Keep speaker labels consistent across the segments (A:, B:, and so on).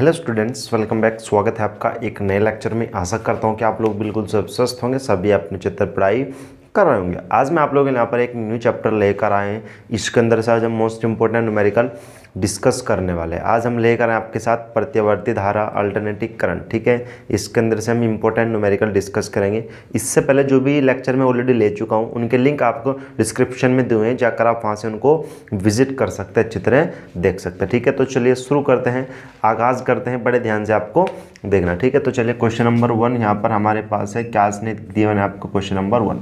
A: Hello students, welcome back. स्वागत है आपका एक नए लेक्चर में। आशा करता हूं कि आप लोग बिल्कुल सब स्वस्थ होंगे, सभी अपने चित्र पढ़ाई कर रहे होंगे। आज मैं आप लोगों के यहाँ पर एक न्यू चैप्टर लेकर आए हैं। इसके अंदर से आज हम मोस्ट इंपॉर्टेंट न्यूमेरिकल डिस्कस करने वाले हैं। आज हम लेकर आए आपके साथ प्रत्यावर्ती धारा, अल्टरनेटिव करंट। ठीक है, इसके अंदर से हम इंपॉर्टेंट न्यूमेरिकल डिस्कस करेंगे। इससे पहले जो भी लेक्चर मैं ऑलरेडी ले चुका हूँ उनके लिंक आपको डिस्क्रिप्शन में दिए हैं, जाकर आप वहाँ से उनको विजिट कर सकते हैं, अच्छी तरह देख सकते हैं। ठीक है, तो चलिए शुरू करते हैं, आगाज़ करते हैं। बड़े ध्यान से आपको देखना। ठीक है, तो चलिए क्वेश्चन नंबर 1 यहाँ पर हमारे पास है। क्या इसने दिया है आपको? क्वेश्चन नंबर 1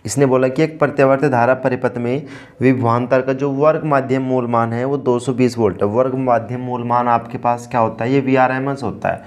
A: इसने बोला कि एक प्रत्यावर्ती धारा परिपथ में विभवांतर का जो वर्ग माध्यम मूल मान है वो 220 वोल्ट है। वर्ग माध्यम मूल मान आपके पास क्या होता है? ये VRMS होता है।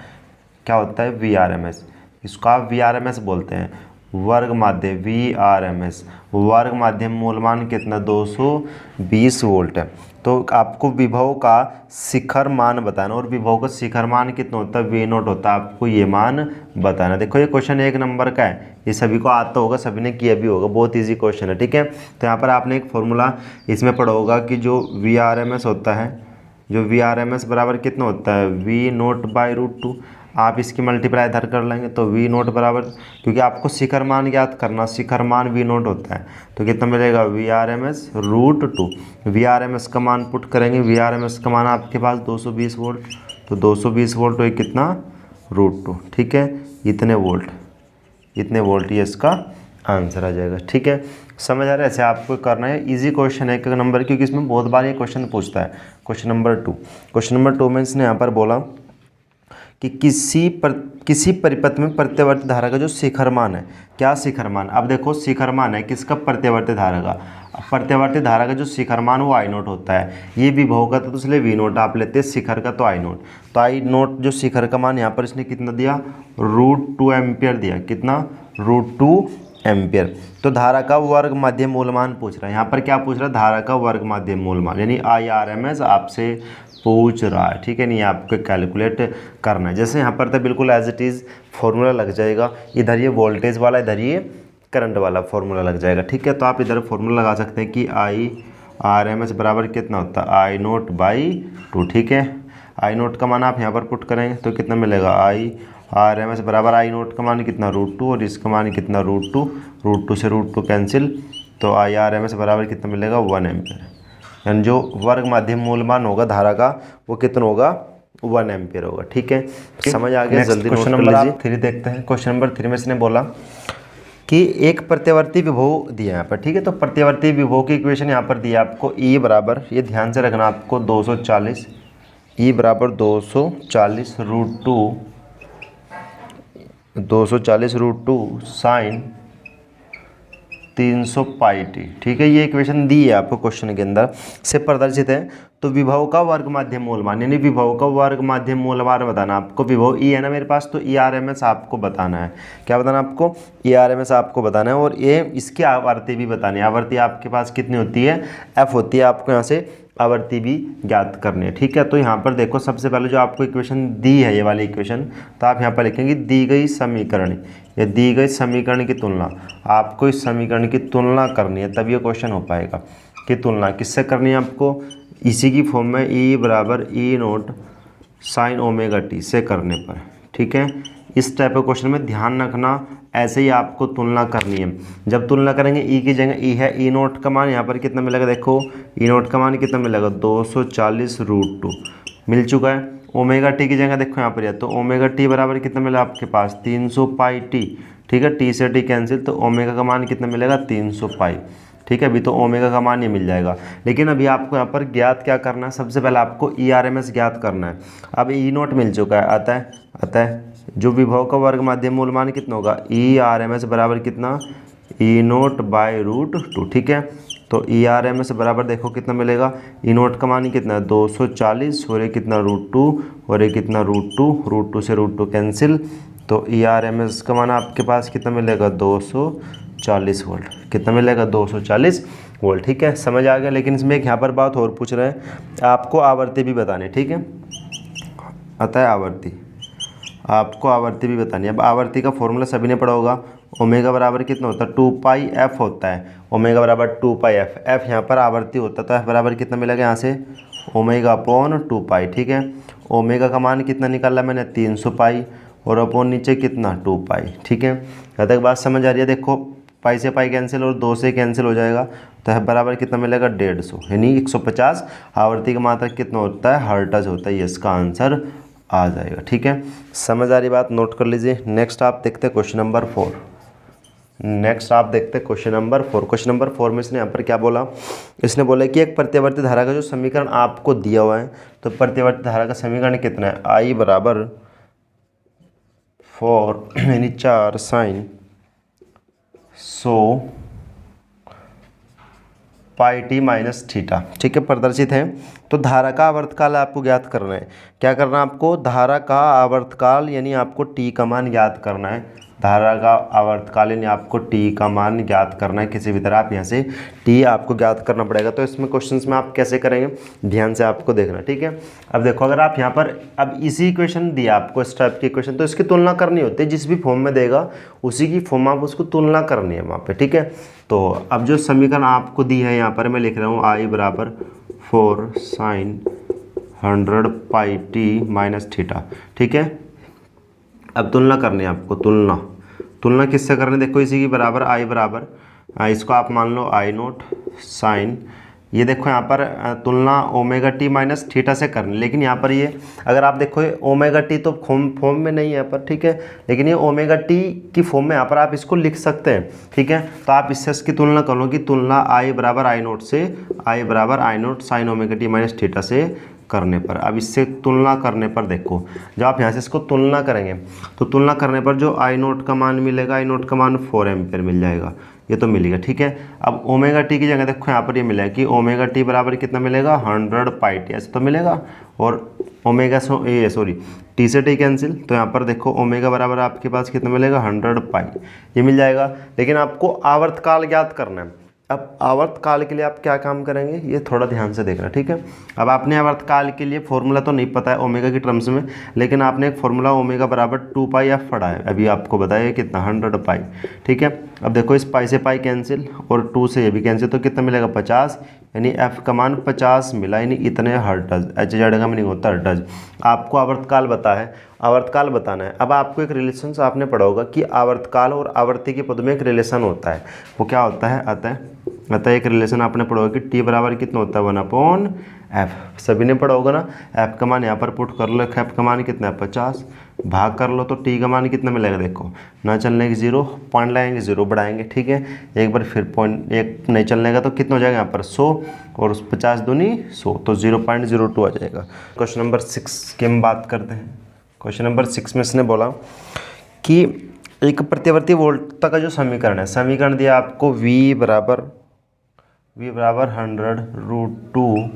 A: क्या होता है? VRMS। इसको आप VRMS बोलते हैं, वर्ग माध्यम VRMS। वर्ग माध्यम मूल मान कितना? 220 वोल्ट है। तो आपको विभव का शिखर मान बताना, और विभव का शिखर मान कितना होता है? V0 होता है। आपको ये मान बताना। देखो ये क्वेश्चन 1 नंबर का है, ये सभी को आता होगा, सभी ने किया भी होगा, बहुत इजी क्वेश्चन है। ठीक है, तो यहाँ पर आपने एक फॉर्मूला इसमें पढ़ा होगा कि जो VRMS होता है, जो VRMS बराबर कितना होता है? V0/√2। आप इसकी मल्टीप्लाई इधर कर लेंगे तो V0 बराबर, क्योंकि आपको शिखर मान ज्ञात करना, शिखर मान V0 होता है, तो कितना मिलेगा? VRMS√2। VRMS का मान पुट करेंगे, VRMS का मान आपके पास 220 वोल्ट, तो 220 वोल्ट हो कितना? √2। ठीक है, इतने वोल्ट ये इसका आंसर आ जाएगा। ठीक है, समझ आ रहा है? ऐसे आपको करना है। इजी क्वेश्चन है 1 नंबर, क्योंकि इसमें बहुत बार ये क्वेश्चन पूछता है। क्वेश्चन नंबर 2 में इसने यहाँ पर बोला कि किसी परिपथ में प्रत्यावर्ती धारा का जो शिखर मान है। क्या शिखर मान? अब देखो शिखर मान है किसका? प्रत्यावर्ती धारा का। प्रत्यावर्ती धारा का जो शिखर मान वो I0 होता है। ये विभव का तो इसलिए V0 आप लेते हैं, शिखर का तो I0। तो I0 जो शिखर का मान यहाँ पर इसने कितना दिया? √2 एम्पियर दिया। कितना? √2 एम्पियर। तो धारा का वर्ग माध्यम मूलमान पूछ रहा है। यहाँ पर क्या पूछ रहा है? धारा का वर्ग माध्यम मूलमान, यानी IRMS आपसे पूछ रहा है। ठीक है, नहीं आपको कैलकुलेट करना है। जैसे यहाँ पर तो बिल्कुल एज इट इज़ फॉर्मूला लग जाएगा। इधर ये वोल्टेज वाला, इधर ये करंट वाला फॉर्मूला लग जाएगा। ठीक है, तो आप इधर फॉर्मूला लगा सकते हैं कि IRMS बराबर कितना होता है? I0/2। ठीक है, I0 का मान आप यहाँ पर पुट करेंगे तो कितना मिलेगा? IRMS बराबर I0 का मान कितना? √2, और इसका मान कितना? √2 से √2 कैंसिल, तो IRMS बराबर कितना मिलेगा? 1 एम्पियर। यानी जो वर्ग माध्यम मूलमान होगा धारा का वो कितना होगा? 1 एम्पियर होगा। ठीक है, समझ आ गया? जल्दी क्वेश्चन नंबर 3 देखते हैं। क्वेश्चन नंबर 3 में इसने बोला कि एक प्रत्यावर्ती विभव दिया यहाँ पर। ठीक है, तो प्रत्यावर्ती विभव की इक्वेशन यहाँ पर दिया आपको। E बराबर, ये ध्यान से रखना आपको, 240। E बराबर 240√2 साइन 300πt। ठीक है, ये इक्वेशन दी है आपको क्वेश्चन के अंदर से प्रदर्शित है। तो विभव का वर्ग माध्यम मूलमान, यानी विभव का वर्ग माध्यम मूलमान बताना आपको। विभव E है ना मेरे पास, तो ERMS आपको बताना है। क्या बताना आपको? ERMS आपको बताना है, और ये इसकी आवर्ती भी बतानी है। आवर्ती आपके पास कितनी होती है? F होती है। आपको यहाँ से आवर्ती भी ज्ञात करनी है। ठीक है, तो यहाँ पर देखो सबसे पहले जो आपको इक्वेशन दी है, ये वाली इक्वेशन, तो आप यहाँ पर लिखेंगे दी गई समीकरण, या दी गई समीकरण की तुलना। आपको इस समीकरण की तुलना करनी है, तब ये क्वेश्चन हो पाएगा। कि तुलना किससे करनी है आपको? इसी की फॉर्म में E बराबर E0 साइन ω t से करने पर। ठीक है, इस टाइप के क्वेश्चन में ध्यान रखना, ऐसे ही आपको तुलना करनी है। जब तुलना करेंगे E की जगह E है, E0 का मान यहाँ पर कितना मिलेगा? देखो E0 का मान कितना मिलेगा? 240√2 मिल चुका है। ω t की जगह देखो यहाँ पर, तो ω t बराबर कितना मिला आपके पास? 300πt। ठीक है, t से t कैंसिल, तो ω का मान कितना मिलेगा? 300π। ठीक है, अभी तो ओमेगा का मान ये मिल जाएगा। लेकिन अभी आपको यहाँ पर ज्ञात क्या करना है? सबसे पहले आपको ERMS ज्ञात करना है। अब E0 मिल चुका है, आता है जो विभव का वर्ग माध्यम मूलमान कितना होगा? ERMS बराबर कितना? E0/√2। ठीक है, तो ERMS बराबर देखो कितना मिलेगा? E0 का मान कितना है? 240, और ये कितना? √2, और ये कितना? √2 से √2 कैंसिल, तो ERMS का मान आपके पास कितना मिलेगा? 240 वोल्ट। कितना मिलेगा? 240 वोल्ट। ठीक है, समझ आ गया। लेकिन इसमें एक यहाँ पर बात और पूछ रहे हैं, आपको आवर्ती भी बतानी। ठीक है, अतः आपको आवर्ती भी बतानी है। अब आवर्ती का फॉर्मूला सभी ने पढ़ा होगा। ओमेगा बराबर कितना होता है? 2πf होता है। ओमेगा बराबर 2πf, एफ यहाँ पर आवर्ती होता है, तो एफ बराबर कितना मिलेगा यहाँ से? Omega upon 2π। ठीक है, ओमेगा का मान कितना निकाला मैंने 300 पाई और अपॉन नीचे कितना 2 पाई। ठीक है, यहाँ तक बात समझ आ रही है। देखो पाई से पाई कैंसिल और 2 से कैंसिल हो जाएगा तो है बराबर कितना मिलेगा 150, यानी 150 आवर्ती का मात्रक कितना होता है हर्ट्ज होता है, ये इसका आंसर आ जाएगा। ठीक है, समझ आ रही बात, नोट कर लीजिए। नेक्स्ट आप देखते हैं क्वेश्चन नंबर 4। नेक्स्ट आप देखते हैं क्वेश्चन नंबर 4। क्वेश्चन नंबर 4 में इसने यहाँ पर क्या बोला, इसने बोला कि एक प्रतिवर्ती धारा का जो समीकरण आपको दिया हुआ है, तो प्रतिवर्ती धारा का समीकरण कितना है, I बराबर 4 यानी 4 sign 100 pi T minus theta. ठीक है, प्रदर्शित है। तो धारा का आवर्तकाल आपको ज्ञात करना है। क्या करना है आपको, धारा का आवर्तकाल यानी आपको टी का मान ज्ञात करना है। धारा का आवर्तकाल यानी आपको टी का मान ज्ञात करना है। किसी भी तरह आप यहाँ से टी आपको ज्ञात करना पड़ेगा। तो इसमें क्वेश्चंस में आप कैसे करेंगे, ध्यान से आपको देखना। ठीक है, अब देखो अगर आप यहाँ पर अब इसी इक्वेशन दिया आपको इस टाइप की इक्वेशन, तो इसकी तुलना करनी होती है। जिस भी फॉर्म में देगा उसी की फॉर्म आप उसको तुलना करनी है वहाँ पे। ठीक है, तो अब जो समीकरण आपको दी है यहाँ पर मैं लिख रहा हूँ I बराबर 4 sign 100 pi T minus theta. ठीक है, अब तुलना करनी है आपको। तुलना किससे करनी है, देखो इसी की बराबर I बराबर इसको आप मान लो I नोट साइन, ये देखो यहाँ पर तुलना ओमेगा टी माइनस थीटा से करनी। लेकिन यहाँ पर ये अगर आप देखो ओमेगा टी तो फॉर्म में नहीं है यहाँ पर। ठीक है, लेकिन ये ओमेगा टी की फॉर्म में यहाँ पर आप इसको लिख सकते हैं। ठीक है, तो आप इससे इसकी तुलना कर लो कि तुलना I बराबर I नोट से I बराबर I note sine omega T minus theta से करने पर। अब इससे तुलना करने पर देखो जब आप यहाँ से इसको तुलना करेंगे तो तुलना करने पर जो I नोट का मान मिलेगा, I नोट का मान 4 एम्पियर मिल जाएगा, ये तो मिलेगा। ठीक है, अब ओमेगा टी की जगह देखो यहाँ पर ये मिलेगा कि ओमेगा टी बराबर कितना मिलेगा 100 पाई टी, ऐसे तो मिलेगा। और ओमेगा सॉरी टी से टी कैंसिल, तो यहाँ पर देखो ओमेगा बराबर आपके पास कितना मिलेगा 100 पाई, ये मिल जाएगा। लेकिन आपको आवर्तकाल ज्ञात करना है। अब आवर्तकाल के लिए आप क्या काम करेंगे, ये थोड़ा ध्यान से देखना। ठीक है, अब आपने आवर्तकाल के लिए फॉर्मूला तो नहीं पता है ओमेगा की टर्म्स में, लेकिन आपने एक फॉर्मूला ओमेगा बराबर 2 पाई एफ पढ़ा है, अभी आपको बताया कितना 100 पाई। ठीक है, अब देखो इस पाई से पाई कैंसिल और 2 से ये भी कैंसिल, तो कितना मिलेगा 50, यानी एफ का मान 50 मिला, यानी इतने हर्ट्ज। एच जेड का मीनिंग होता है हर्ट्ज। आपको आवर्तकाल बता है, आवर्तकाल बताना है। अब आपको एक रिलेशन आपने पढ़ा होगा कि आवर्तकाल और आवर्ती के पद में एक रिलेशन होता है, वो क्या होता है, अतः एक रिलेशन आपने पढ़ा होगा कि टी बराबर कितना होता है 1/f, सभी ने पढ़ा होगा ना। एफ का मान यहाँ पर पुट कर लो, एफ का मान कितना है 50, भाग कर लो तो टी का मान कितना मिलेगा, देखो ना चलने की 0, पॉइंट लगाएंगे 0 बढ़ाएंगे। ठीक है, एक बार फिर पॉइंट एक नहीं चलने का तो कितना हो जाएगा यहाँ पर 100 और 50 दूनी 100, तो 0.02 आ जाएगा। क्वेश्चन नंबर 6 की हम बात करते हैं। क्वेश्चन नंबर 6 में इसने बोला कि एक प्रतिवर्ती वोल्टता का जो समीकरण है, समीकरण दिया आपको V बराबर 100√2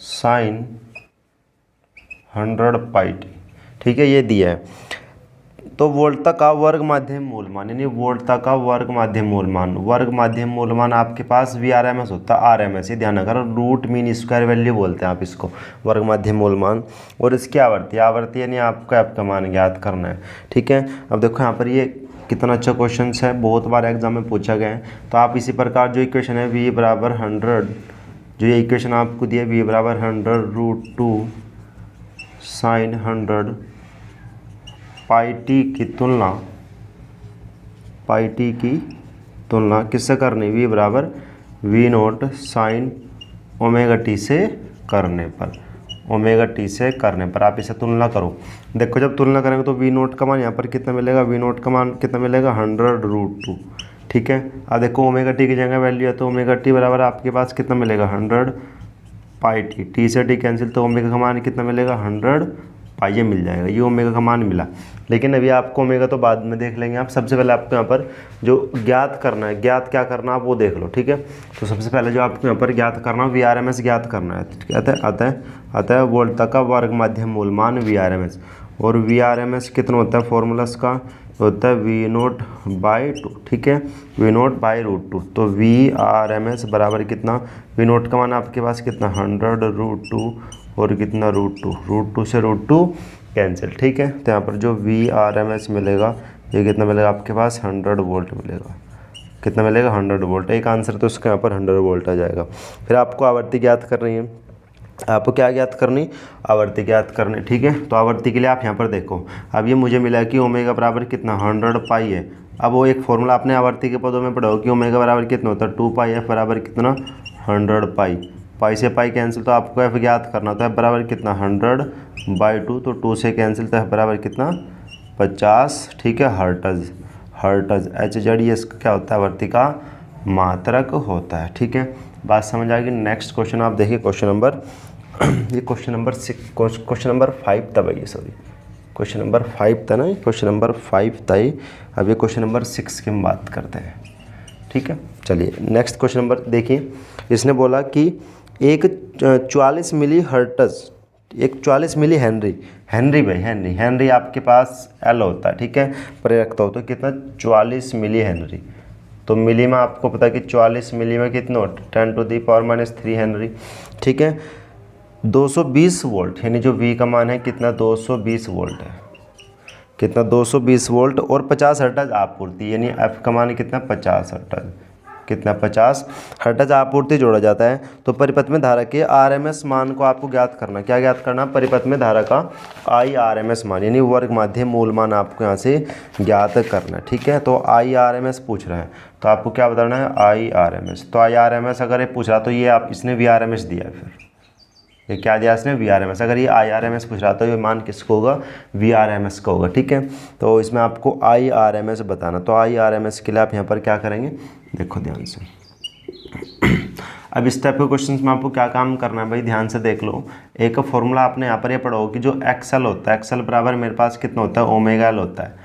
A: साइन 100 पाई टी। ठीक है, ये दिया है। तो वोल्टता का वर्ग माध्यम मूलमान, यानी वोल्टता का वर्ग माध्यम मूलमान आपके पास VRMS होता है, RMS, ये ध्यान रखना, रूट मीन स्क्वायर वैल्यू बोलते हैं आप इसको, वर्ग माध्यम मूलमान। और इसकी आवर्ती यानी आपको आपका मान ज्ञात करना है। ठीक है, अब देखो यहाँ पर ये कितना अच्छा क्वेश्चन है, बहुत बार एग्जाम में पूछा गया है। तो आप इसी प्रकार जो इक्वेशन है V बराबर 100, जो ये इक्वेशन आपको दिया V बराबर 100√2 साइन 100 पाई टी की तुलना किससे करनी, V बराबर V note sine omega t से करने पर, आप इसे तुलना करो। देखो जब तुलना करेंगे तो V नोट का मान यहाँ पर कितना मिलेगा, V नोट का मान कितना मिलेगा 100√2। ठीक है, अब देखो ओमेगा टी की जगह वैल्यू है तो ओमेगा टी बराबर आपके पास कितना मिलेगा 100 पाई टी, टी से टी कैंसिल, तो ओमेगा का मान कितना मिलेगा 100 पाई, ये मिल जाएगा, ये ओमेगा का मान मिला। लेकिन अभी आपको ओमेगा तो बाद में देख लेंगे आप, सबसे पहले आपको यहाँ पर जो ज्ञात करना है, ज्ञात क्या करना आप वो देख लो। ठीक है, तो सबसे पहले जो आपको यहाँ पर ज्ञात करना है VRMS ज्ञात करना है। अतः वोल्टता का वर्ग माध्यम मूलमान VRMS, और VRMS कितना होता है, फॉर्मूला का होता है V नोट बाई 2। ठीक है, V नोट बाई √2, तो VRMS बराबर कितना, V नोट का मान आपके पास कितना 100√2 और कितना √2 से √2 कैंसिल। ठीक है, तो यहाँ पर जो VRMS मिलेगा ये कितना मिलेगा आपके पास 100 वोल्ट मिलेगा। कितना मिलेगा 100 वोल्ट, एक आंसर तो उसका यहाँ पर 100 वोल्ट आ जाएगा। फिर आपको आवर्ती ज्ञात करनी है। आपको क्या ज्ञात करनी, आवर्ती ज्ञात करनी, ठीक है। तो आवर्ती के लिए आप यहाँ पर देखो, अब ये मुझे मिला कि ओमेगा बराबर कितना 100 पाई है। अब वो एक फॉर्मूला आपने आवर्ती के पदों में पढ़ा हो कि ओमेगा बराबर कितना होता है 2 पाई एफ बराबर कितना 100 पाई, पाई से पाई कैंसिल, तो आपको एफ ज्ञात करना होता है बराबर कितना 100/2, तो 2 से कैंसिल, तो एफ बराबर कितना 50, ठीक है, हर्ट्ज। हर्ट्ज एच जेड ये इसका क्या होता है, आवर्ती का मात्रक होता है, ठीक है। बात समझ आ गई। नेक्स्ट क्वेश्चन आप देखिए, क्वेश्चन नंबर ये क्वेश्चन नंबर 5 था भाई, सॉरी क्वेश्चन नंबर 5 था ना, क्वेश्चन नंबर 5 था ये। अब ये क्वेश्चन नंबर 6 की हम बात करते हैं, ठीक है। चलिए नेक्स्ट क्वेश्चन नंबर देखिए, इसने बोला कि एक 44 मिली हर्ट्ज, एक 44 मिली हेनरी, हेनरी भाई हेनरी आपके पास एल होता है, ठीक है, प्रेरकता हो तो कितना 44 मिली हेनरी, तो मिली में आपको पता है कि 44 मिली में कितना 10⁻³ हेनरी, ठीक है। 220 वोल्ट, यानी जो V का मान है कितना 220 वोल्ट है, कितना 220 वोल्ट, और 50 हर्ट्ज आपूर्ति, यानी F का मान कितना 50 हर्ट्ज, कितना 50 हर्ट्ज आपूर्ति जोड़ा जाता है। तो परिपथ में धारा के RMS मान को आपको ज्ञात करना, क्या ज्ञात करना, परिपथ में धारा का IRMS मान, यानी वर्ग माध्य मूल मान आपको यहाँ से ज्ञात करना है, ठीक है। तो IRMS पूछ रहे हैं, तो आपको क्या बताना है IRMS, तो IRMS अगर ये पूछ रहा तो ये आप इसने VRMS दिया है, फिर ये क्या दिया इसने VRMS, अगर ये IRMS पूछ रहा तो ये मान किसको होगा VRMS का होगा, ठीक है। तो इसमें आपको IRMS बताना, तो IRMS के लिए आप यहाँ पर क्या करेंगे, देखो ध्यान से। अब इस टाइप के क्वेश्चंस में आपको क्या काम करना है भाई, ध्यान से देख लो। एक फॉर्मूला आपने यहाँ पर ये पढ़ा हो कि जो XL होता है, XL बराबर मेरे पास कितना होता है ओमेगा L होता है।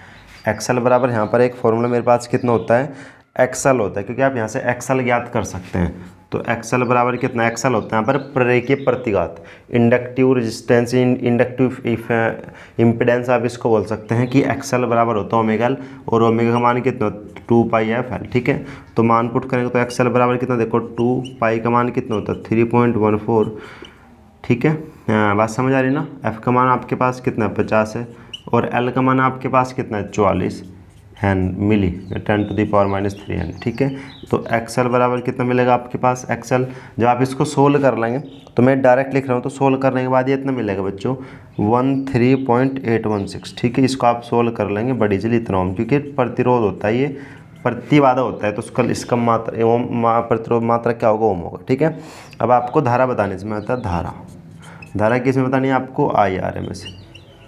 A: XL बराबर यहाँ पर एक फॉर्मूला मेरे पास कितना होता है XL होता है, क्योंकि आप यहाँ से XL ज्ञात कर सकते हैं। तो XL बराबर कितना XL होता है यहाँ पर प्रेरकीय प्रतिघात, इंडक्टिव रेजिस्टेंस, इंडक्टिव इम्पिडेंस आप इसको बोल सकते हैं कि XL बराबर होता है ओमेगा L, और ओमेगा का मान कितना 2 पाई एफ एल, ठीक है। तो मान पुट करेंगे तो XL बराबर कितना, देखो 2 पाई का मान कितना होता है 3.14, ठीक है। बात समझ आ रही ना। F का मान आपके पास कितना है 50 है, और L का मान आपके पास कितना है 44 मिली 10⁻³ हेनरी, ठीक है। तो XL बराबर कितना मिलेगा आपके पास XL, जब आप इसको सोल्व कर लेंगे, तो मैं डायरेक्ट लिख रहा हूँ, तो सोल्व करने के बाद ये इतना मिलेगा बच्चों 13.816, ठीक है। इसको आप सोल्व कर लेंगे बड़ी इजीली, इतना ओम, क्योंकि प्रतिरोध होता है, ये प्रतिबाधा होता है, तो उसका इसका मात्रा ओम प्रतिरोध मात्रा क्या होगा ओम होगा, ठीक है। अब आपको धारा बताने से मैं आता है धारा किसमें बतानी है आपको IRMS,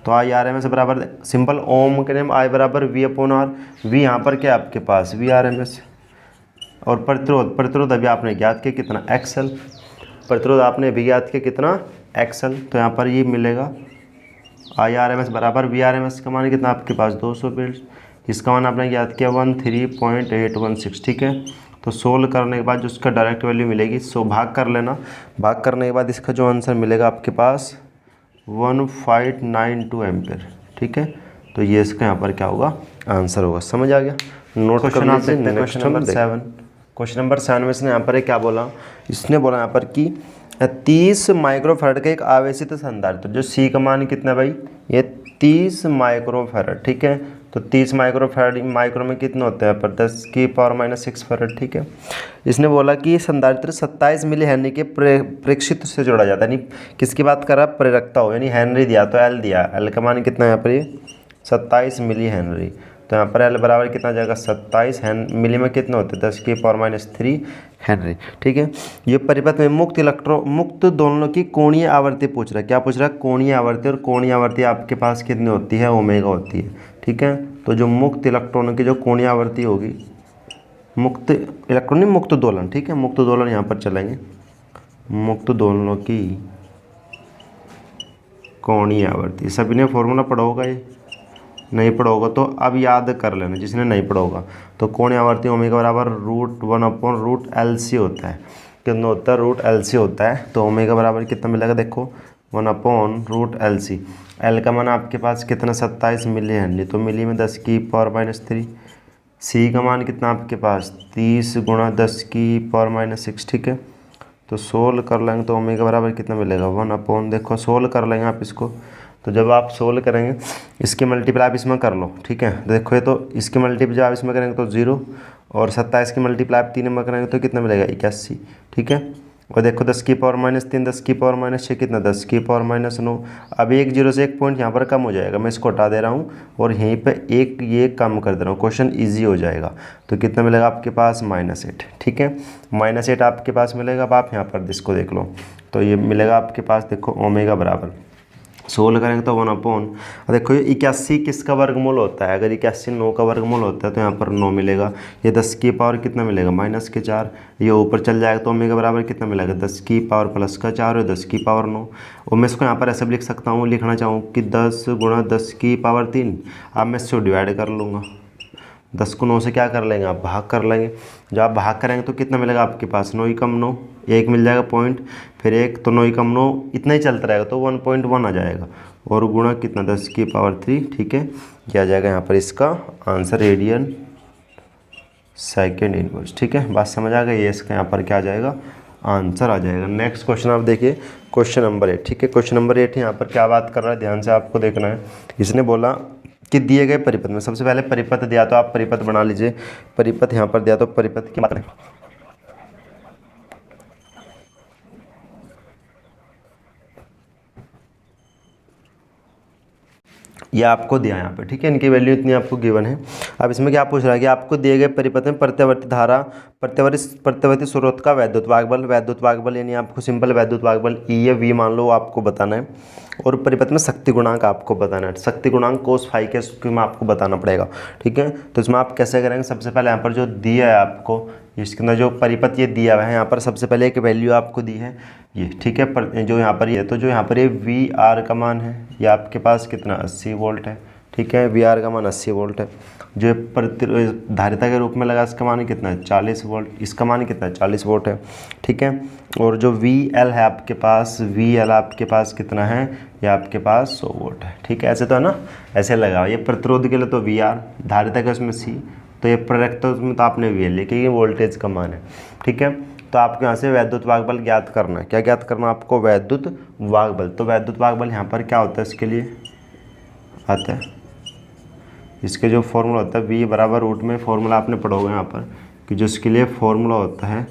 A: तो IRMS बराबर सिंपल ओम के नेम I बराबर V/R, V यहाँ पर क्या आपके पास VRMS, और प्रतिरोध अभी आपने ज्ञात किया कितना XL, प्रतिरोध आपने अभी ज्ञात किया कितना XL, तो यहाँ पर ये मिलेगा IRMS बराबर VRMS का मान कितना आपके पास 220, इसका मान आपने ज्ञात किया 13.816, ठीक है। तो सोल्व करने के बाद जो उसका डायरेक्ट वैल्यू मिलेगी, सो भाग कर लेना, भाग करने के बाद इसका जो आंसर मिलेगा आपके पास 1592 एम्पियर, ठीक है। तो ये इसका यहाँ पर क्या होगा आंसर होगा, समझ आ गया। नोट कर लीजिए। क्वेश्चन नंबर 7 में इसने यहाँ पर क्या बोला, इसने बोला यहाँ पर कि 30 माइक्रोफैराड का एक आवेशित संधारित्र, जो C का मान कितना है भाई, ये 30 माइक्रोफैराड, ठीक है। तो 30 माइक्रोफैराड माइक्रो में कितना होता है पर 10⁻⁻6 फैराड, ठीक है। इसने बोला कि संधारित्र 27 मिली हेनरी के प्रेक्षित से जोड़ा जाता है, यानी किसकी बात कर रहा है प्रेरकता हो, यानी हेनरी दिया तो L दिया, L का मान कितना है यहाँ पर ये 27 मिली हेनरी, तो यहाँ पर L बराबर कितना जाएगा 27 मिली में कितना होता है 10⁻³ हेनरी, ठीक है। ये परिपथ में मुक्त दोलनों की कोणीय आवर्ती पूछ रहा है, क्या पूछ रहा है कोणीय आवर्ती, और कोणीय आवर्ती आपके पास कितनी होती है ओमेगा होती है, ठीक है। तो जो मुक्त इलेक्ट्रॉनों की जो कोणीय आवर्ती होगी, मुक्त इलेक्ट्रॉन नहीं मुक्त दोलन, ठीक है, मुक्त दोलन यहाँ पर चलेंगे, मुक्त दोलनों की कोणीय आवर्ती, सभी ने फॉर्मूला पढ़ा होगा, ये नहीं पढ़ा होगा तो अब याद कर लेना, जिसने नहीं पढ़ा होगा। तो कोणीय आवर्ती ओमेगा बराबर √1/√LC होता है, कितना होता है √LC होता है। तो ओमेगा बराबर कितना मिलेगा, देखो 1/√LC, L का मान आपके पास कितना 27 मिली हेनरी, तो मिली में 10⁻³ C का मान कितना आपके पास 30 × 10⁻⁻6, ठीक है। तो सोल्व कर लेंगे तो ओमेगा बराबर कितना मिलेगा 1/, देखो सोल्व कर लेंगे आप इसको, तो जब आप सोल्व करेंगे इसकी मल्टीप्लाई आप इसमें कर लो, ठीक है। देखो ये तो इसकी मल्टीप्लाई जब आप इसमें करेंगे तो 0, और 27 की मल्टीप्लाई आप 3 में करेंगे तो कितना मिलेगा 81, ठीक है। और देखो 10 की पावर -3, 10 की पावर -6 कितना, 10 की पावर -9। अब 1 0 से 1 पॉइंट यहाँ पर कम हो जाएगा, मैं इसको हटा दे रहा हूँ और यहीं पे एक ये कम कर दे रहा हूँ, क्वेश्चन इजी हो जाएगा। तो कितना मिलेगा आपके पास, -8। ठीक है, -8 आपके पास मिलेगा। अब आप यहाँ पर इसको देख लो, तो ये मिलेगा आपके पास, देखो ओमेगा बराबर सोल्व करेंगे तो 1/, देखो ये 81 किसका वर्गमूल होता है, अगर 81 9 का वर्गमूल होता है तो यहाँ पर 9 मिलेगा। ये 10 की पावर कितना मिलेगा, -4। ये ऊपर चल जाएगा तो ओमेगा बराबर कितना मिलेगा, 10 की पावर +4 और 10 की पावर 9। और मैं इसको यहाँ पर ऐसे भी लिख सकता हूँ, लिखना चाहूँ कि 10 × 10 की पावर 3। अब मैं इसको डिवाइड कर लूँगा, 10 को 9 से क्या कर लेंगे आप, भाग कर लेंगे। जब आप भाग करेंगे तो कितना मिलेगा आपके पास, 9 ही कम 9, 1 मिल जाएगा पॉइंट, फिर 1 तो 9 ही कम 9, इतना ही चलता रहेगा तो 1.1 आ जाएगा। और गुणा कितना, 10 की पावर 3। ठीक है, ये आ जाएगा यहाँ पर इसका आंसर, रेडियन सेकेंड इनवर्स। ठीक है, बात समझ आ गई, ये इसका यहाँ पर क्या आ जाएगा, आंसर आ जाएगा। नेक्स्ट क्वेश्चन आप देखिए, क्वेश्चन नंबर 8। ठीक है, क्वेश्चन नंबर 8 यहाँ पर क्या बात कर रहा है, ध्यान से आपको देखना है। इसने बोला कि दिए गए परिपथ में, सबसे पहले परिपथ दिया तो आप परिपथ बना लीजिए। परिपथ यहाँ पर दिया तो परिपथ की बात करें, ये आपको दिया यहाँ पे। ठीक है, इनकी वैल्यू इतनी आपको गिवन है। अब इसमें क्या पूछ रहा है कि आपको दिए गए परिपथ में प्रत्यावर्ती धारा, प्रत्यावर्ती स्रोत का वैद्युत वाहक यानी आपको सिंपल वैद्युत वाहक बल ई या वी मान लो, वो आपको बताना है। और परिपथ में शक्ति गुणांक आपको बताना है, शक्ति गुणांक कोस फाई के स्क्वायर में आपको बताना पड़ेगा। ठीक है, तो इसमें आप कैसे करेंगे, सबसे पहले यहाँ पर जो दिया है आपको, इसके अंदर जो परिपथ ये दिया हुआ है, यहाँ पर सबसे पहले एक वैल्यू आपको दी है ये। ठीक है, पर जो यहाँ पर ये है, तो जो यहाँ पर ये वी आर का मान है, ये आपके पास कितना, 80 वोल्ट है। ठीक है, वी आर का मान 80 वोल्ट है। जो धारिता के रूप में लगा, इसका मान कितना है, 40 वोल्ट, इसका मान कितना है, 40 वोल्ट है। ठीक है, और जो वी एल है आपके पास, वी एल आपके पास कितना है, ये आपके पास 100 वोल्ट है। ठीक है, ऐसे तो है ना, ऐसे लगा। ये प्रतिरोध के लिए तो वी आर, धारिता के उसमें सी, तो ये प्रेरकता उसमें तो आपने वी एल, लेकिन ये वोल्टेज का मान है। ठीक है, तो आपको यहाँ से वैद्युत वाहक बल ज्ञात करना है। क्या ज्ञात करना है आपको, वैद्युत वाहक बल। तो वैद्युत वाहक बल यहाँ पर क्या होता है, इसके लिए आता है, इसके जो फॉर्मूला होता है v बराबर रूट में, फॉर्मूला आपने पढ़ोगे यहाँ पर कि जो इसके लिए फॉर्मूला होता है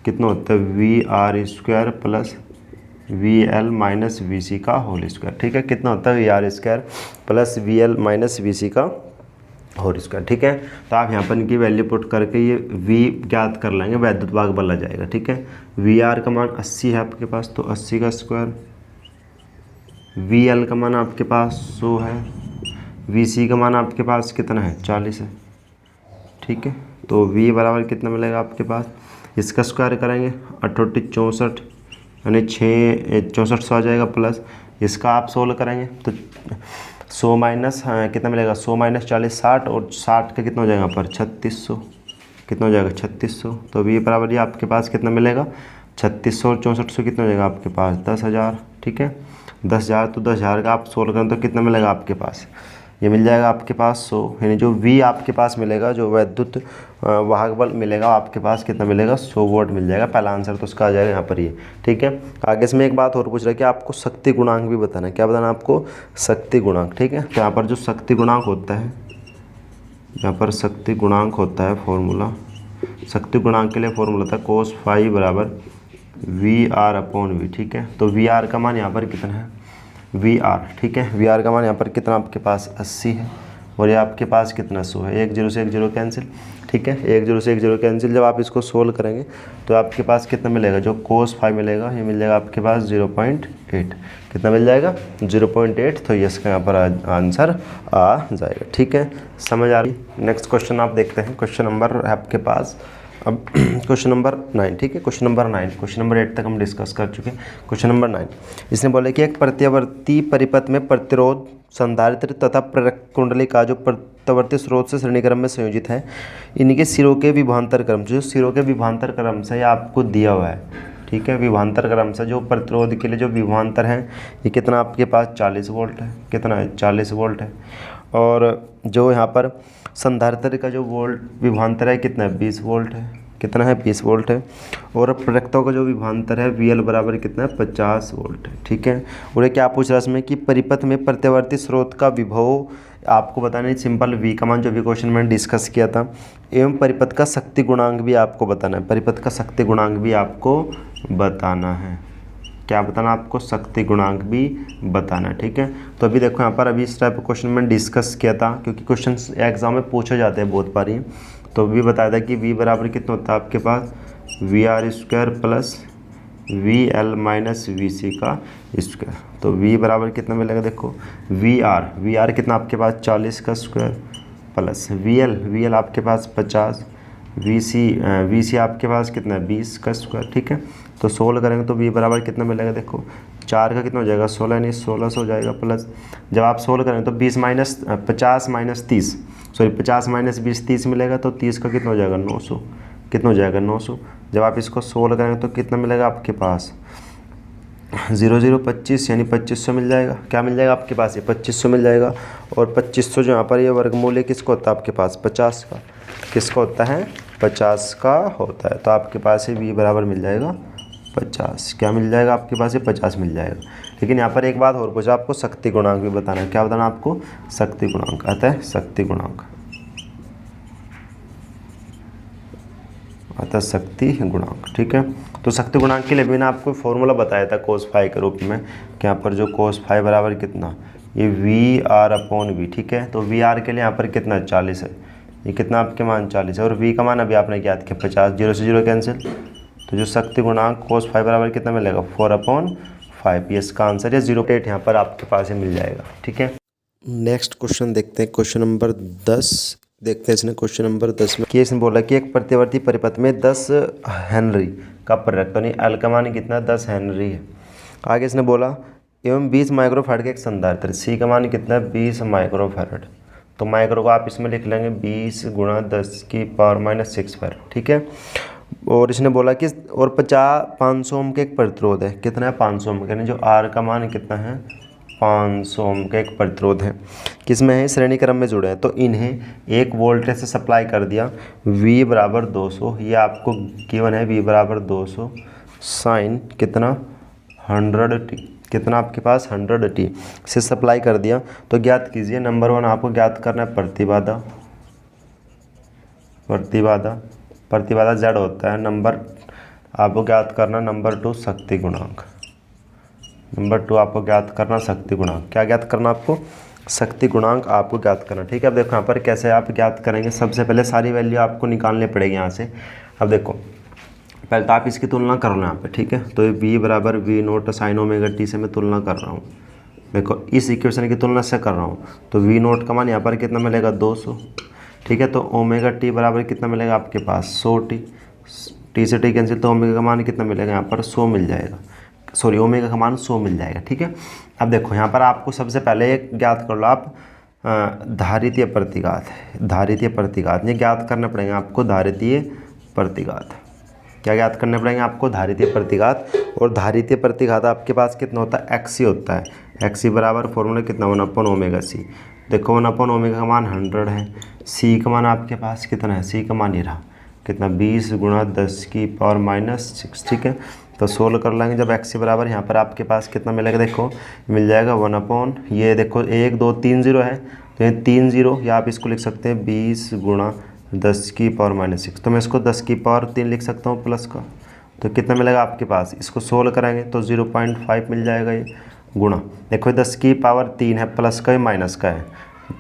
A: कितना होता है, VR² plus VL minus VC का होल स्क्वायर। ठीक है, कितना होता है, VR² plus VL minus VC का होल स्क्वायर। ठीक है, तो आप यहाँ पर इनकी वैल्यू पुट करके ये V ज्ञात कर लेंगे, वैद्युत वाहक बल आ जाएगा। ठीक है, VR का मान 80 है आपके पास, तो 80 का स्क्वायर, VL का मान आपके पास 100 है, VC का मान आपके पास कितना है, 40 है। ठीक है, तो V बराबर कितना मिलेगा आपके पास, इसका स्क्वायर करेंगे 88 64 यानी 6400 आ जाएगा, प्लस इसका आप सोल्व करेंगे तो 100 माइनस कितना मिलेगा, 100 माइनस 40 60, और 60 का कितना हो जाएगा यहाँ पर 3600, कितना हो जाएगा 3600। तो V बराबर ये आपके पास कितना मिलेगा, 3600 और 6400 कितना हो जाएगा आपके पास 10,000। ठीक है, 10,000, तो 10,000 का आप सोल्व करें तो कितना मिलेगा आपके पास, ये मिल जाएगा आपके पास 100, यानी जो V आपके पास मिलेगा, जो वैद्युत वाहक बल मिलेगा आपके पास कितना मिलेगा, 100 वोल्ट मिल जाएगा। पहला आंसर तो उसका आ जाएगा यहाँ पर ये। ठीक है, आगे इसमें एक बात और पूछ रहा है कि आपको शक्ति गुणांक भी बताना है। क्या बताना है आपको, शक्ति गुणांक। ठीक है, तो यहाँ पर जो शक्ति गुणांक होता है, यहाँ पर शक्ति गुणांक होता है फॉर्मूला, शक्ति गुणांक के लिए फॉर्मूला था cos फाई बराबर VR/V। ठीक है, तो VR का मान यहाँ पर कितना है, VR। ठीक है, VR का मान यहाँ पर कितना आपके पास 80 है, और ये आपके पास कितना 100 है। 1 0 से 1 0 कैंसिल। ठीक है, 1 0 से 1 0 कैंसिल। जब आप इसको सोल्व करेंगे तो आपके पास कितना मिलेगा, जो cos फाई मिलेगा ये मिल जाएगा आपके पास 0.8। कितना मिल जाएगा, 0.8। तो ये इसका यहाँ पर आंसर आ जाएगा। ठीक है, समझ आ रही। नेक्स्ट क्वेश्चन आप देखते हैं, क्वेश्चन नंबर है आपके पास अब क्वेश्चन नंबर 9। ठीक है, क्वेश्चन नंबर 9, क्वेश्चन नंबर 8 तक हम डिस्कस कर चुके हैं। क्वेश्चन नंबर 9, इसने बोला कि एक प्रत्यावर्ती परिपथ में प्रतिरोध, संधारित्र तथा प्रेरक कुंडली का जो प्रत्यावर्ती स्रोत से श्रेणी क्रम में संयोजित है, इनके सिरों के विभवांतर क्रम, जो सिरों के विभवांतर क्रम से आपको दिया हुआ है। ठीक है, विभवांतर क्रम से जो प्रतिरोध के लिए जो विभवांतर है ये कितना आपके पास 40 वोल्ट है, कितना है 40 वोल्ट है। और जो यहाँ पर संधारित्र का जो वोल्ट विभवांतर है कितना है 20 वोल्ट है, कितना है 20 वोल्ट है। और प्रेरकता का जो विभवांतर है VL बराबर कितना है 50 वोल्ट है। ठीक है, और ये क्या पूछ रहा है इसमें कि परिपथ में प्रत्यावर्ती स्रोत का विभव आपको बताना है, सिंपल V का मान जो भी क्वेश्चन मैंने डिस्कस किया था, एवं परिपथ का शक्ति गुणांक भी आपको बताना है, परिपथ का शक्ति गुणांक भी आपको बताना है। क्या बताना आपको? शक्ति गुणांक भी बताना है। ठीक है, तो अभी देखो यहाँ पर अभी इस टाइप का क्वेश्चन मैंने डिस्कस किया था, क्योंकि क्वेश्चन एग्जाम में पूछे जाते हैं बहुत बार ही। तो भी बताया था कि v बराबर कितना होता है आपके पास, V R square plus V L minus V C का स्क्वायर। तो v बराबर कितना मिलेगा? देखो वी आर कितना आपके पास 40 का स्क्वायर प्लस वी एल आपके पास 50, वी सी आपके पास कितना है 20 का स्क्वायर। ठीक है, तो सोल्व करेंगे तो v बराबर कितना मिलेगा? देखो 4 का कितना हो जाएगा 16, यानी 1600 हो जाएगा। प्लस जब आप सोल्व करेंगे तो 50 माइनस 30, सॉरी 50 माइनस 20 30 मिलेगा, तो 30 का कितना हो जाएगा 900, कितना हो जाएगा 900। जब आप इसको सोल्व करेंगे तो कितना मिलेगा आपके पास 0 0 25, यानी 2500 मिल जाएगा। क्या मिल जाएगा आपके पास? ये 2500 मिल जाएगा। और 2500 जो यहाँ पर ये वर्गमूल है किसका होता है आपके पास? 50 का। किसका होता है? 50 का होता है। तो आपके पास ये v बराबर मिल जाएगा 50। क्या मिल जाएगा आपके पास? ये 50 मिल जाएगा। लेकिन यहाँ पर एक बात और पूछा आपको, शक्ति गुणांक भी बताना है। क्या बताना आपको? शक्ति गुणांक। अतः शक्ति गुणांक, अतः शक्ति गुणांक। ठीक है, तो शक्ति गुणांक के लिए मैंने आपको फॉर्मूला बताया था cos फाई के रूप में, कि यहाँ पर जो cos फाई बराबर कितना, ये वी आर अपॉन वी। ठीक है, तो वी आर के लिए यहाँ पर कितना 40 है, ये कितना आपके मान 40 है, और वी का मान अभी आपने ज्ञात किया 50, 0 से 0 कैंसिल। तो जो शक्ति गुणांक cos फाई बराबर कितना मिलेगा 4/5। ये इसका आंसर है 0.8 यहाँ पर आपके पास ही मिल जाएगा। ठीक है, नेक्स्ट क्वेश्चन देखते हैं, क्वेश्चन नंबर 10 देखते हैं। इसने क्वेश्चन नंबर 10 में कि इसने बोला कि एक प्रतिवर्ती परिपथ में 10 हेनरी का प्रेरक, तो नहीं एल का मान कितना 10 हेनरी है। आगे इसने बोला एवं 20 माइक्रोफैरड का एक संधारित्र, सी का मान कितना है 20 माइक्रोफैरड। तो माइक्रो को आप इसमें लिख लेंगे 20 गुणा 10 की पावर माइनस 6 फैरड। ठीक है, और इसने बोला कि और 500 ओम का एक प्रतिरोध है। कितना है? 500 ओम, यानी जो आर का मान कितना है 500 ओम का एक प्रतिरोध है। किसमें है? श्रेणी क्रम में जुड़े हैं। तो इन्हें एक वोल्टेज से सप्लाई कर दिया V बराबर 200, ये आपको गिवन है V बराबर 200 साइन कितना 100t, कितना आपके पास 100t से सप्लाई कर दिया। तो ज्ञात कीजिए, नंबर 1 आपको ज्ञात करना है प्रतिबाधा, प्रतिबाधा Z होता है। नंबर आपको ज्ञात करना नंबर 2 शक्ति गुणांक, नंबर 2 आपको ज्ञात करना शक्ति गुणांक। क्या ज्ञात करना आपको? शक्ति गुणांक आपको ज्ञात करना। ठीक है, अब देखो यहाँ पर कैसे आप ज्ञात करेंगे। सबसे पहले सारी वैल्यू आपको निकालनी पड़ेगी यहाँ से। अब देखो पहले तो आप इसकी तुलना कर लो यहाँ पे। ठीक है, तो ये v बराबर v naught sine omega t से मैं तुलना कर रहा हूँ। देखो इस इक्वेशन की तुलना से कर रहा हूँ, तो वी नोट का मान यहाँ पर कितना मिलेगा 200। ठीक है, तो ओमेगा टी बराबर कितना मिलेगा आपके पास 100t, टी से टी कैंसिल, तो ओमेगा का मान कितना मिलेगा यहाँ पर 100 मिल जाएगा, सॉरी ओमेगा का मान 100 मिल जाएगा। ठीक है, अब देखो यहाँ पर आपको सबसे पहले एक ज्ञात कर लो आप धारितीय प्रतिघात, ये ज्ञात करना पड़ेगा आपको। धारितीय प्रतिघात क्या ज्ञात करने पड़ेंगे आपको? धारितीय प्रतिघात। और धारितीय प्रतिघात आपके पास कितना होता है? XC होता है। XC बराबर फॉर्मूला कितना 1/ओमेगा c। देखो 1/ओमेगा का मान 100 है, C का मान आपके पास कितना है? C का मान ये रहा कितना 20 गुणा 10 की पावर माइनस 6। ठीक है, तो सोल्व कर लेंगे जब XC बराबर यहाँ पर आपके पास कितना मिलेगा? देखो मिल जाएगा 1/, ये देखो 1 2 3 0 है, तो ये 3 0, या आप इसको लिख सकते हैं 20 गुणा 10 की पावर माइनस 6। तो मैं इसको 10 की पावर 3 लिख सकता हूँ प्लस का, तो कितना मिलेगा आपके पास? इसको सोल्व करेंगे तो 0.5 मिल जाएगा। ये गुणा देखो 10 की पावर 3 है, प्लस का है माइनस का है,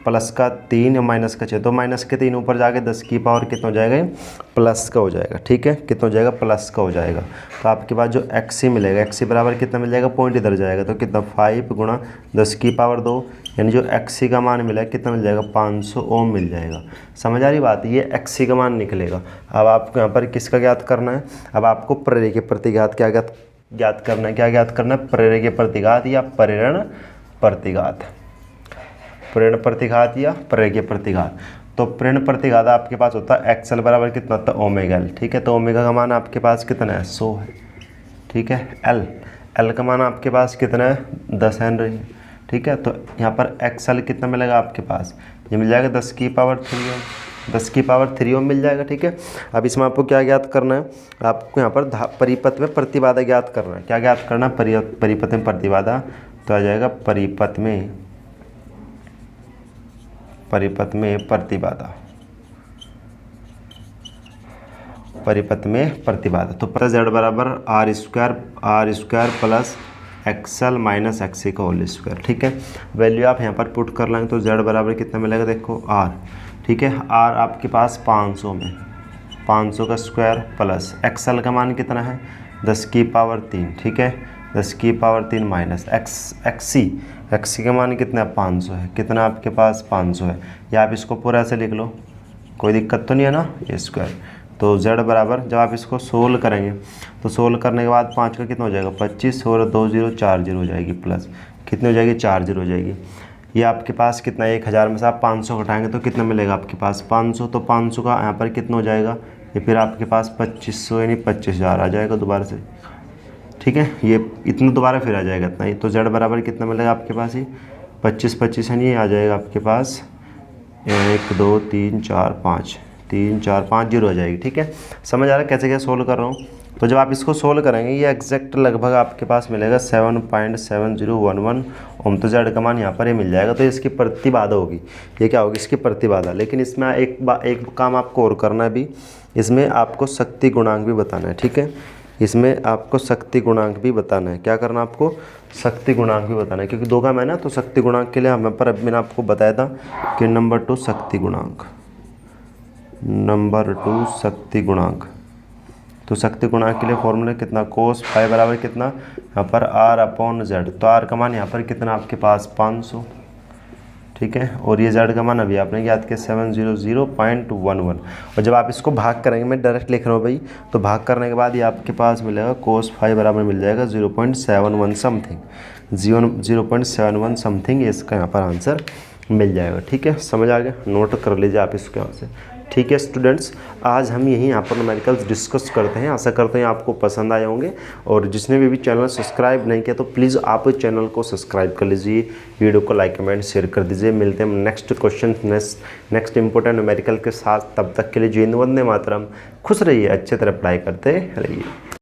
A: प्लस का 3 या माइनस का 6, तो माइनस के 3 ऊपर जाके 10 की पावर कितना हो जाएगा? प्लस का हो जाएगा। ठीक है, कितना हो जाएगा? प्लस का हो जाएगा। तो आपके पास जो XC मिलेगा, XC बराबर कितना मिल जाएगा? पॉइंट इधर जाएगा, तो कितना 5 गुणा 10 की पावर 2, यानी जो XC का मान मिलेगा कितना मिल जाएगा? 500 ओम मिल जाएगा। समझ आ रही बात? ये XC का मान निकलेगा। अब आपको यहाँ पर किसका ज्ञात करना है? अब आपको प्रेरक प्रतिघात क्या ज्ञात करना है? क्या ज्ञात करना है? प्रेरक प्रतिघात या प्रेरण प्रतिघात, प्रेरण प्रतिघात या प्रेरक प्रतिघात। तो प्रेरण प्रतिघात आपके पास होता है XL बराबर कितना होता है? Omega L। ठीक है, तो ओमेगा का मान आपके पास कितना है? 100 है। ठीक है, L का मान आपके पास कितना है? 10 हेनरी है। ठीक है, तो यहाँ पर XL कितना मिलेगा आपके पास? ये मिल जाएगा 10 की पावर 3 ओम, 10 की पावर 3 ओम मिल जाएगा। ठीक है, अब इसमें आपको क्या ज्ञात करना है? आपको यहाँ पर परिपथ में प्रतिबाधा ज्ञात करना है। क्या ज्ञात करना है? परिपथ में प्रतिबाधा। तो आ जाएगा परिपथ में प्रतिबाधा। परिपथ में प्रतिबाधा। तो पता z बराबर r square plus XL minus XC का होल स्क्वायर। ठीक है, वैल्यू आप यहाँ पर पुट कर लेंगे तो z बराबर कितना मिलेगा, देखो आर। ठीक है, आर आपके पास 500 में 500 का स्क्वायर प्लस एक्सएल का मान कितना है 10 की पावर 3। ठीक है, 10 की पावर 3 माइनस एक्सी का मान कितना है 500 है, कितना आपके पास 500 है, या आप इसको पूरा ऐसे लिख लो, कोई दिक्कत तो नहीं है ना, ये स्क्वायर। तो z बराबर जब आप इसको सोल्व करेंगे तो सोल्व करने के बाद 5 का कितना हो जाएगा 25 और 2 0 4 0 हो जाएगी, प्लस कितनी हो जाएगी 4 0 हो जाएगी। ये आपके पास कितना 1000 में से आप 500 घटाएंगे तो कितना मिलेगा आपके पास 500, तो 500 का यहाँ पर कितना हो जाएगा, ये फिर आपके पास 2500 यानी 25,000 आ जाएगा दोबारा से। ठीक है, ये इतना दोबारा फिर आ जाएगा इतना ही। तो z बराबर कितना मिलेगा आपके पास, ही 25 यानी ये आ जाएगा आपके पास 1 2 3 4 5 3 4 5 0 हो जाएगी। ठीक है, समझ आ रहा है कैसे क्या सोल्व कर रहा हूँ। तो जब आप इसको सोल्व करेंगे ये एग्जैक्ट लगभग आपके पास मिलेगा 7.7011 ओम। तो z का मान यहाँ पर ये मिल जाएगा। तो इसकी प्रतिबाधा होगी, ये क्या होगी इसकी प्रतिबाधा। लेकिन इसमें एक काम आपको और करना है भी, इसमें आपको शक्ति गुणांक भी बताना है। ठीक है, इसमें आपको शक्ति गुणांक भी बताना है। क्या करना आपको, शक्ति गुणांक भी बताना है, क्योंकि 2 का मैंने तो शक्ति गुणांक के लिए हमें पर अभी मैंने आपको बताया था कि नंबर 2 शक्ति गुणांक, नंबर 2 शक्ति गुणांक। तो शक्ति गुणांक के लिए फॉर्मूला कितना, कोस फाई बराबर कितना यहाँ पर आर अपॉन जेड। तो आर का मान यहाँ पर कितना आपके पास 500। ठीक है, और ये जेड का मान अभी आपने याद किया 700.11। और जब आप इसको भाग करेंगे, मैं डायरेक्ट लिख रहा हूँ भाई, तो भाग करने के बाद ये आपके पास मिलेगा कोस फाई बराबर मिल जाएगा 0.71 समथिंग, 0.71 समथिंग, इसका यहाँ पर आंसर मिल जाएगा। ठीक है, समझ आ गया, नोट कर लीजिए आप इसको यहाँ से। ठीक है स्टूडेंट्स, आज हम यहीं यहाँ पर न्यूमेरिकल्स डिस्कस करते हैं। आशा करते हैं आपको पसंद आए होंगे, और जिसने भी चैनल सब्सक्राइब नहीं किया तो प्लीज़ आप चैनल को सब्सक्राइब कर लीजिए, वीडियो को लाइक कमेंट शेयर कर दीजिए। मिलते हैं next question next important numerical के साथ। तब तक के लिए जय हिंद, वंदे मातरम। खुश रहिए, अच्छे तरह पढ़ाई करते रहिए।